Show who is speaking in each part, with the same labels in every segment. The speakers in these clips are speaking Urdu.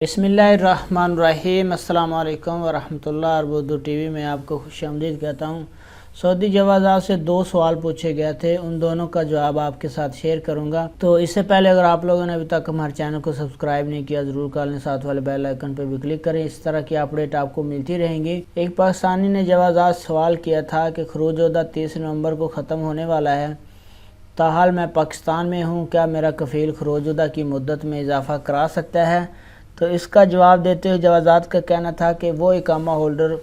Speaker 1: بسم اللہ الرحمن الرحیم۔ السلام علیکم ورحمۃ اللہ۔ عرب اردو ٹی وی میں آپ کو خوش آمدید کہتا ہوں۔ سعودی جوازات سے 2 سوال پوچھے گئے تھے، ان دونوں کا جواب آپ کے ساتھ شیئر کروں گا۔ تو اس سے پہلے اگر آپ لوگوں نے ابھی تک ہمارے چینل کو سبسکرائب نہیں کیا، ضرور کر لیں، ساتھ والے بیل آئیکن پہ بھی کلک کریں، اس طرح کی اپڈیٹ آپ کو ملتی رہیں گی۔ ایک پاکستانی نے جوازات سوال کیا تھا کہ خروج عہدہ 30 نومبر کو ختم ہونے والا ہے، تاحال میں پاکستان میں ہوں، کیا میرا کفیل خروج عہدہ کی مدت میں اضافہ کرا سکتا ہے؟ تو اس کا جواب دیتے ہوئے جوازات کا کہنا تھا کہ وہ اقامہ ہولڈر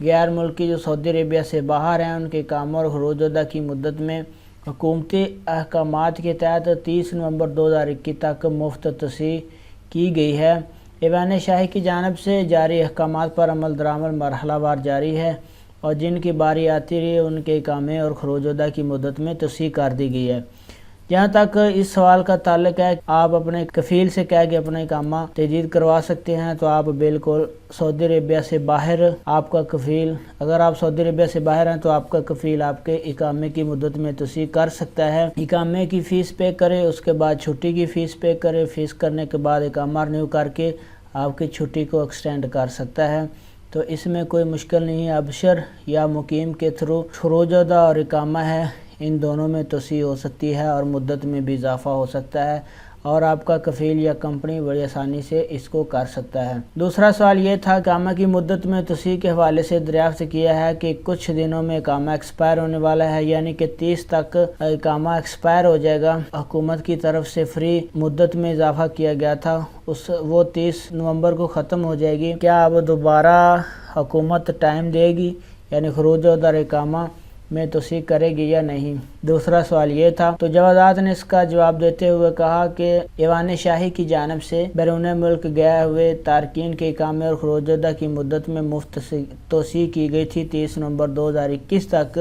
Speaker 1: غیر ملکی جو سعودی عربیہ سے باہر ہیں، ان کے اقامہ اور خروج عہدہ کی مدت میں حکومتی احکامات کے تحت 30 نومبر 2021 تک مفت توسیع کی گئی ہے۔ ایوان شاہی کی جانب سے جاری احکامات پر عمل درآمد مرحلہ وار جاری ہے، اور جن کی باری آتی رہی ان کے اقامے اور خروج عہدہ کی مدت میں توسیع کر دی گئی ہے۔ جہاں تک اس سوال کا تعلق ہے، آپ اپنے کفیل سے کہہ کے اپنا اقامہ تجدید کروا سکتے ہیں، تو آپ بالکل سعودی عربیہ سے باہر آپ کا کفیل، اگر آپ سعودی عربیہ سے باہر ہیں تو آپ کا کفیل آپ کے اقامے کی مدت میں توسیع کر سکتا ہے۔ اقامے کی فیس پے کرے، اس کے بعد چھٹی کی فیس پے کرے، فیس کرنے کے بعد اقامہ رینیو کر کے آپ کی چھٹی کو ایکسٹینڈ کر سکتا ہے۔ تو اس میں کوئی مشکل نہیں ہے۔ ابشر یا مقیم کے تھرو خروج عہدہ اور اقامہ ہے، ان دونوں میں توسیع ہو سکتی ہے اور مدت میں بھی اضافہ ہو سکتا ہے، اور آپ کا کفیل یا کمپنی بڑی آسانی سے اس کو کر سکتا ہے۔ دوسرا سوال یہ تھا، اقامہ کی مدت میں توسیع کے حوالے سے دریافت کیا ہے کہ کچھ دنوں میں اقامہ ایکسپائر ہونے والا ہے، یعنی کہ 30 تک اقامہ ایکسپائر ہو جائے گا۔ حکومت کی طرف سے فری مدت میں اضافہ کیا گیا تھا، وہ 30 نومبر کو ختم ہو جائے گی۔ کیا اب دوبارہ حکومت ٹائم دے گی، یعنی خروج عہدہ اور اقامہ میں توسیع کرے گی یا نہیں؟ دوسرا سوال یہ تھا۔ تو جوازات نے اس کا جواب دیتے ہوئے کہا کہ ایوان شاہی کی جانب سے بیرون ملک گئے ہوئے تارکین کے اقامے اور خروج عہدہ کی مدت میں مفت توسیع کی گئی تھی۔ 30 نومبر 2021 تک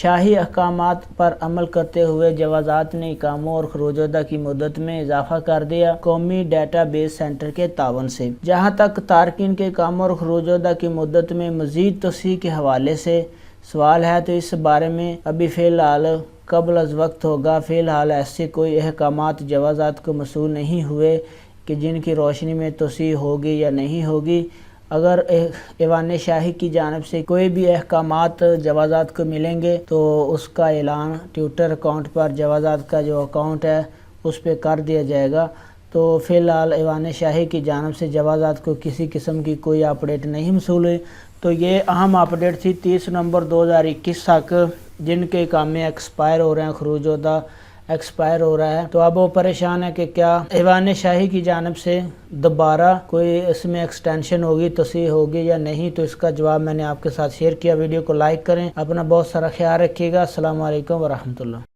Speaker 1: شاہی احکامات پر عمل کرتے ہوئے جوازات نے اقاموں اور خروج عہدہ کی مدت میں اضافہ کر دیا، قومی ڈیٹا بیس سینٹر کے تعاون سے۔ جہاں تک تارکین کے اقاموں اور خروج عہدہ کی مدت میں مزید توسیع کے حوالے سے سوال ہے، تو اس بارے میں ابھی فی الحال قبل از وقت ہوگا۔ فی الحال ایسے کوئی احکامات جوازات کو موصول نہیں ہوئے کہ جن کی روشنی میں توسیع ہوگی یا نہیں ہوگی۔ اگر ایوان شاہی کی جانب سے کوئی بھی احکامات جوازات کو ملیں گے تو اس کا اعلان ٹویٹر اکاؤنٹ پر، جوازات کا جو اکاؤنٹ ہے اس پہ کر دیا جائے گا۔ تو فی الحال ایوان شاہی کی جانب سے جوازات کو کسی قسم کی کوئی اپڈیٹ نہیں موصول ہوئی۔ تو یہ اہم اپڈیٹ تھی 30 نومبر 2021 تک جن کے اقامے ایکسپائر ہو رہے ہیں، خروج عہدہ ایکسپائر ہو رہا ہے۔ تو اب وہ پریشان ہے کہ کیا ایوان شاہی کی جانب سے دوبارہ کوئی اس میں ایکسٹینشن ہوگی، توسیع ہوگی یا نہیں؟ تو اس کا جواب میں نے آپ کے ساتھ شیئر کیا۔ ویڈیو کو لائک کریں، اپنا بہت سارا خیال رکھیے گا۔ السلام علیکم ورحمۃ اللہ۔